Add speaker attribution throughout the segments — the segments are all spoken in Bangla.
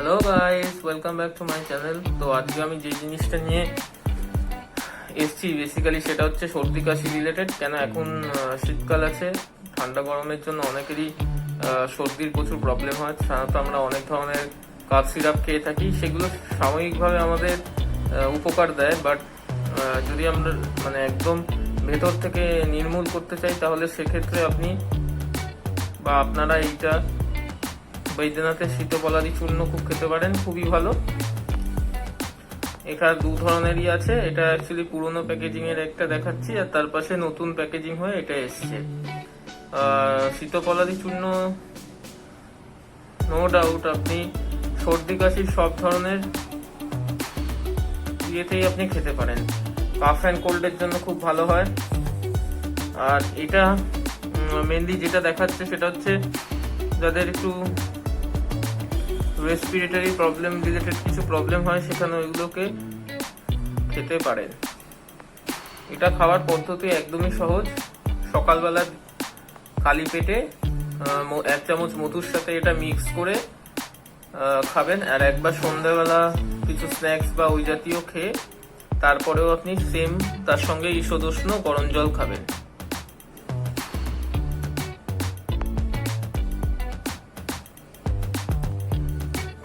Speaker 1: Hello guys, welcome back to my channel. তো আজকে আমি যে জিনিসটা নিয়ে এসছি বেসিক্যালি সেটা হচ্ছে সর্দি কাশি রিলেটেড। কেন এখন শীতকাল আছে, ঠান্ডা গরমের জন্য অনেকেরই সর্দির প্রচুর প্রবলেম হয়। সাধারণত আমরা অনেক ধরনের কাফ সিরাপ খেয়ে থাকি, সেগুলো সাময়িকভাবে আমাদের উপকার দেয়, বাট যদি আমরা একদম ভেতর থেকে নির্মূল করতে চাই তাহলে সেক্ষেত্রে আপনি বা আপনারা এইটা বৈদ্যনাথের শীতপলাদি চূর্ণ খুব খেতে পারেন, খুবই ভালো। এখানে দু ধরনেরই আছে, এটা অ্যাকচুয়ালি পুরোনো প্যাকেজিং এর একটা দেখাচ্ছি, আর তার পাশে নতুন প্যাকেজিং হয়ে এটা এসছে। শীতপলাদি চূর্ণ নো ডাউট আপনি সর্দি কাশির সব ধরনের ইয়েতেই আপনি খেতে পারেন। কাফ অ্যান্ড কোল্ডের জন্য খুব ভালো হয়। আর এটা মেনলি যেটা দেখাচ্ছে সেটা হচ্ছে যাদের একটু রেসপিরেটরি প্রবলেম রিলেটেড কিছু প্রবলেম হয়, সেখানে ওইগুলোকে খেতে পারেন। এটা খাওয়ার পদ্ধতি একদমই সহজ। সকালবেলা খালি পেটে 1 চামচ মধুর সাথে এটা মিক্স করে খাবেন, আর একবার সন্ধ্যাবেলা কিছু স্ন্যাক্স বা ওই জাতীয় খেয়ে তারপরেও আপনি সেম তার সঙ্গে ঈষদুষ্ণ গরম জল খাবেন।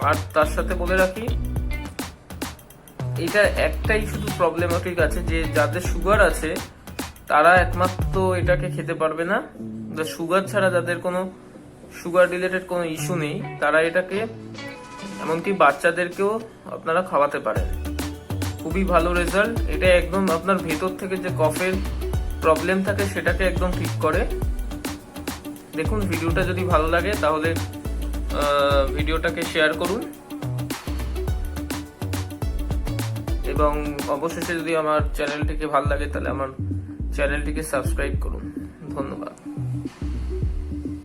Speaker 1: আর তার সাথে বলে রাখি, এটা একটাই শুধু প্রবলেমেটিক আছে যে যাদের সুগার আছে তারা একমাত্র এটাকে খেতে পারবে না। সুগার ছাড়া যাদের কোনো সুগার রিলেটেড কোনো ইস্যু নেই তারা এটাকে, এমনকি বাচ্চাদেরকেও আপনারা খাওয়াতে পারেন। খুবই ভালো রেজাল্ট। এটা একদম আপনার ভেতর থেকে যে কফের প্রবলেম থাকে সেটাকে একদম ঠিক করে। দেখুন, ভিডিওটা যদি ভালো লাগে তাহলে ভিডিওটাকে শেয়ার করুন, এবং অবশেষে যদি আমার চ্যানেলটিকে ভালো লাগে তাহলে আমার চ্যানেলটিকে সাবস্ক্রাইব করুন। ধন্যবাদ।